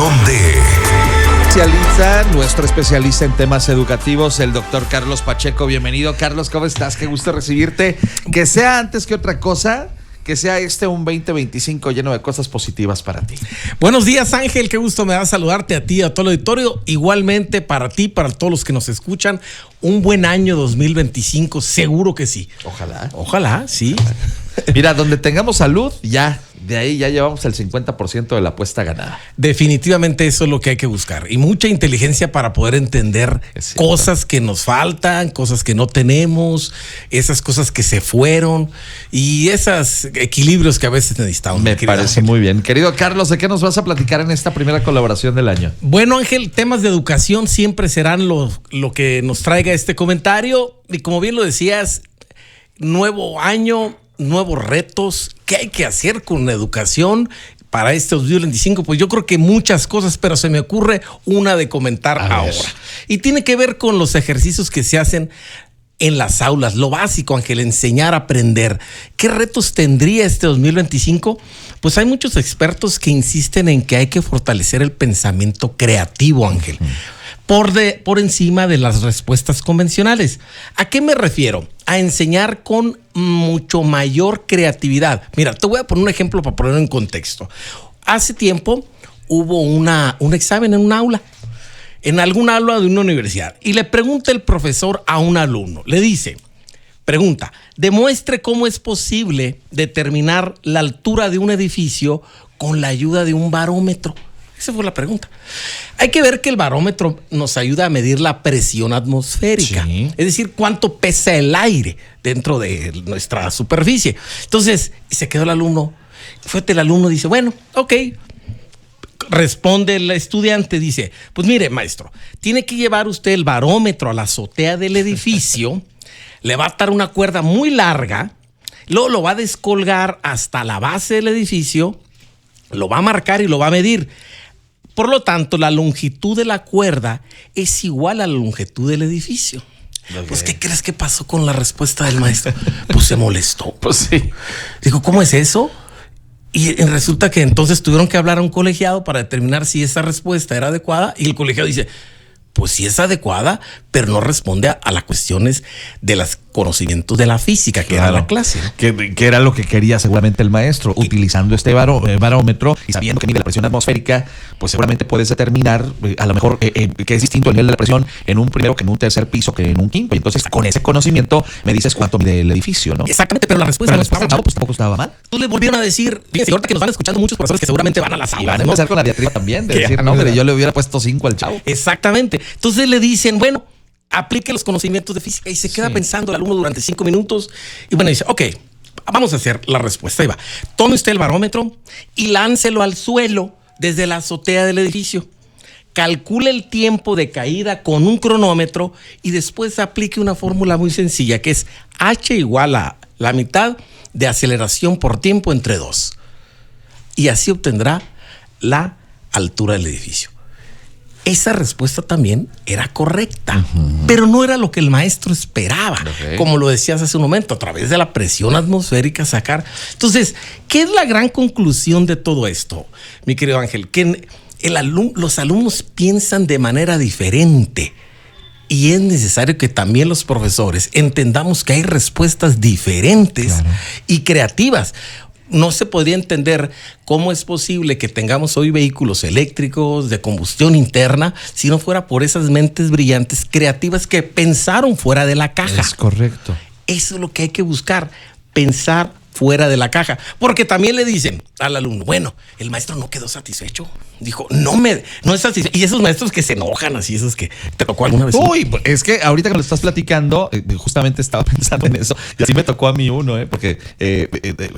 opinión de... Nuestro especialista en temas educativos, el doctor Carlos Pacheco. Bienvenido, Carlos, ¿cómo estás? Qué gusto recibirte. Que sea antes que otra cosa, que sea un 2025 lleno de cosas positivas para ti. Buenos días, Ángel, qué gusto me da saludarte a ti, a todo el auditorio. Igualmente para ti, para todos los que nos escuchan, un buen año 2025, seguro que sí. Ojalá, sí. Mira, donde tengamos salud, ya, de ahí ya llevamos el 50% de la apuesta ganada. Definitivamente eso es lo que hay que buscar. Y mucha inteligencia para poder entender cosas que nos faltan, cosas que no tenemos, esas cosas que se fueron y esos equilibrios que a veces necesitamos. Me parece muy bien. Querido Carlos, ¿de qué nos vas a platicar en esta primera colaboración del año? Bueno, Ángel, temas de educación siempre serán lo que nos traiga este comentario. Y como bien lo decías, nuevo año, nuevos retos. ¿Qué hay que hacer con la educación para este 2025? Pues yo creo que muchas cosas, pero se me ocurre una de comentar ahora. Y tiene que ver con los ejercicios que se hacen en las aulas. Lo básico, Ángel, enseñar a aprender. ¿Qué retos tendría este 2025? Pues hay muchos expertos que insisten en que hay que fortalecer el pensamiento creativo, Ángel. Por encima de las respuestas convencionales. ¿A qué me refiero? A enseñar con mucho mayor creatividad. Mira, te voy a poner un ejemplo para ponerlo en contexto. Hace tiempo hubo un examen en un aula, en algún aula de una universidad, y le pregunta el profesor a un alumno, le dice, demuestre cómo es posible determinar la altura de un edificio con la ayuda de un barómetro. Esa fue la pregunta. Hay que ver que el barómetro nos ayuda a medir la presión atmosférica. Sí. Es decir, cuánto pesa el aire dentro de nuestra superficie. Entonces, se quedó el alumno. El alumno dice, bueno, ok. Responde el estudiante, dice, pues mire, maestro, tiene que llevar usted el barómetro a la azotea del edificio, le va a atar una cuerda muy larga, luego lo va a descolgar hasta la base del edificio, lo va a marcar y lo va a medir. Por lo tanto, la longitud de la cuerda es igual a la longitud del edificio. Okay. Pues, ¿qué crees que pasó con la respuesta del maestro? Pues se molestó. Pues sí. Dijo, ¿cómo es eso? Y resulta que entonces tuvieron que hablar a un colegiado para determinar si esa respuesta era adecuada. Y el colegiado dice, pues sí es adecuada, pero no responde a las cuestiones de los conocimientos de la física, que era la clase. Que era lo que quería seguramente el maestro. Utilizando este barómetro y sabiendo que mide la presión atmosférica, pues seguramente puedes determinar a lo mejor que es distinto el nivel de la presión en un primero que en un tercer piso que en un quinto. Y entonces con ese conocimiento me dices cuánto mide el edificio, ¿no? Exactamente, pero la respuesta no estaba mal. Pues tampoco estaba mal. Entonces le volvieron a decir, fíjense, ahorita que nos van escuchando muchos profesores que seguramente van a las aulas. Van a empezar con la diatriba también, de decir, no, hombre, yo le hubiera puesto 5 al chavo. Exactamente. Entonces le dicen, bueno, aplique los conocimientos de física, y se queda pensando el alumno durante 5 minutos y bueno, dice, ok, vamos a hacer la respuesta. Ahí va. Tome usted el barómetro y láncelo al suelo desde la azotea del edificio. Calcule el tiempo de caída con un cronómetro y después aplique una fórmula muy sencilla que es H igual a la mitad de aceleración por tiempo entre 2. Y así obtendrá la altura del edificio. Esa respuesta también era correcta, pero no era lo que el maestro esperaba. Okay. Como lo decías hace un momento, a través de la presión atmosférica sacar. Entonces, ¿qué es la gran conclusión de todo esto, mi querido Ángel? Que los alumnos piensan de manera diferente y es necesario que también los profesores entendamos que hay respuestas diferentes y creativas. No se podría entender cómo es posible que tengamos hoy vehículos eléctricos de combustión interna si no fuera por esas mentes brillantes, creativas que pensaron fuera de la caja. Es correcto. Eso es lo que hay que buscar, pensar fuera de la caja. Porque también le dicen al alumno, bueno, el maestro no quedó satisfecho. Dijo, no es satisfecho. Y esos maestros que se enojan así, esos que te tocó alguna vez. Uy, es que ahorita que lo estás platicando, justamente estaba pensando en eso. Y así me tocó a mí uno, porque,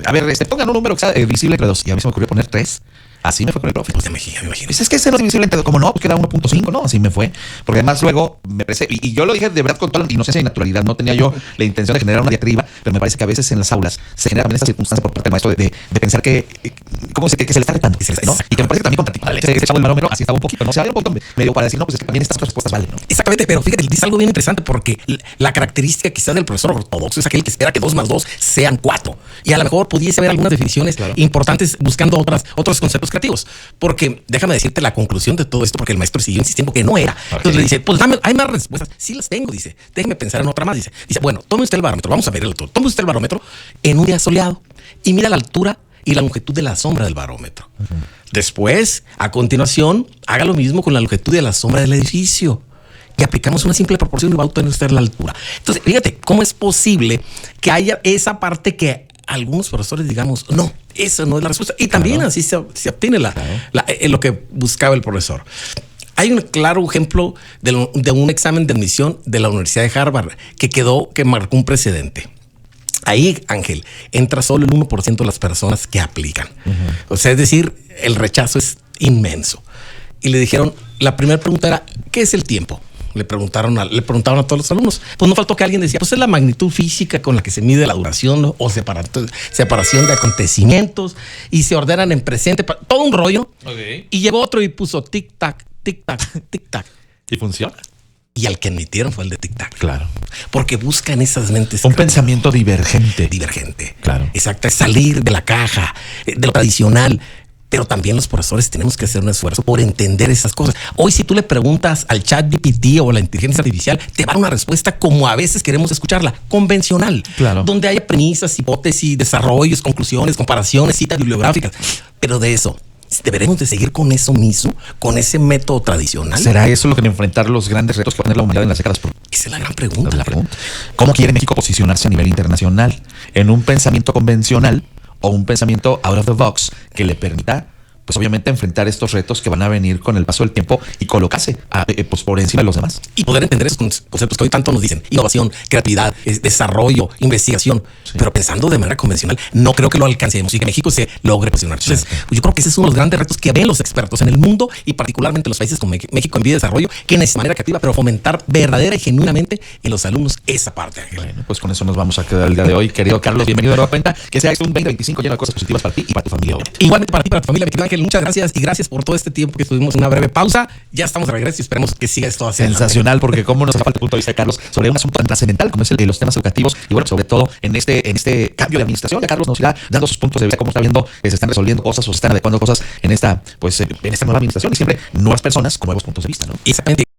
a ver, pongan un número que sea visible entre 2. Y a mí se me ocurrió poner 3. Así me fue con el profe. Pues me imagino. Es que ese no es divisible entre 2. Como no, pues queda 1.5, ¿no? Así me fue. Porque además luego me parece, y yo lo dije de verdad con toda la inocencia y naturalidad. No tenía yo la intención de generar una diatriba, pero me parece que a veces en las aulas se genera también esta circunstancia por parte del maestro de pensar que se le está retando, ¿no? Y que me parece que también contra ese chavo del barómetro así estaba un poquito, ¿no? Se había un poquito medio para decir, no, pues es que también estas respuestas valen, ¿no? Exactamente, pero fíjate, dice algo bien interesante porque la característica quizás del profesor ortodoxo es aquel que espera que 2 más 2 sean 4. Y a lo mejor pudiese haber algunas definiciones importantes buscando otros conceptos creativos. Porque déjame decirte la conclusión de todo esto, porque el maestro siguió insistiendo que no era. Okay. Entonces le dice, pues hay más respuestas. Sí las tengo, dice. Déjeme pensar en otra más. Dice, bueno, tome usted el barómetro. Vamos a ver el otro. Tome usted el barómetro en un día soleado y mira la altura y la longitud de la sombra del barómetro. Después, a continuación, haga lo mismo con la longitud de la sombra del edificio. Y aplicamos una simple proporción y va a obtener usted la altura. Entonces, fíjate, ¿cómo es posible que haya esa parte que algunos profesores digamos, no, esa no es la respuesta? Y también así se obtiene lo que buscaba el profesor. Hay un claro ejemplo de un examen de admisión de la Universidad de Harvard que marcó un precedente. Ahí, Ángel, entra solo el 1% de las personas que aplican. O sea, es decir, el rechazo es inmenso. Y le dijeron, la primera pregunta era, ¿qué es el tiempo? Le preguntaron a todos los alumnos. Pues no faltó que alguien decía, pues es la magnitud física con la que se mide la duración, ¿no? O separación de acontecimientos y se ordenan en presente, todo un rollo. Okay. Y llegó otro y puso tic-tac, tic-tac, tic-tac. ¿Y funciona? Y al que admitieron fue el de tic-tac. Claro. Porque buscan esas mentes. Un pensamiento divergente. Divergente. Claro. Exacto. Es salir de la caja, de lo tradicional. Pero también los profesores tenemos que hacer un esfuerzo por entender esas cosas. Hoy, si tú le preguntas al ChatGPT o a la inteligencia artificial, te va a dar una respuesta como a veces queremos escucharla, convencional. Claro. Donde haya premisas, hipótesis, desarrollos, conclusiones, comparaciones, citas bibliográficas. Pero de eso, ¿deberemos de seguir con eso mismo? ¿Con ese método tradicional? ¿Será eso lo que enfrentar los grandes retos que va a tener la humanidad en las décadas? Esa es la gran pregunta. ¿Cómo quiere México posicionarse a nivel internacional? ¿En un pensamiento convencional o un pensamiento out of the box que le permita, pues obviamente, enfrentar estos retos que van a venir con el paso del tiempo y colocarse pues por encima de los demás? Y poder entender esos conceptos que hoy tanto nos dicen: innovación, creatividad, desarrollo, investigación, pero pensando de manera convencional. No creo que lo alcancemos y que México se logre posicionar. Entonces, yo creo que ese es uno de los grandes retos que ven los expertos en el mundo y particularmente los países como México en vía de desarrollo, que es de manera creativa, pero fomentar verdadera y genuinamente en los alumnos esa parte. Bueno, pues con eso nos vamos a quedar el día de hoy. Querido Carlos, bienvenido de nueva cuenta. Que sea un 2025 lleno de cosas positivas para ti y para tu familia. Igualmente para ti, para tu familia, mi querido Ángel. Muchas gracias y gracias por todo este tiempo que estuvimos en una breve pausa. Ya estamos de regreso y esperemos que siga esto así. Sensacional, porque cómo nos falta el punto de vista de Carlos sobre un asunto tan trascendental como es el de los temas educativos y bueno, sobre todo en este cambio de administración. Ya Carlos nos irá dando sus puntos de vista, cómo está viendo que se están resolviendo cosas o se están adecuando cosas en esta nueva administración y siempre nuevas personas con nuevos puntos de vista, ¿no? Exactamente.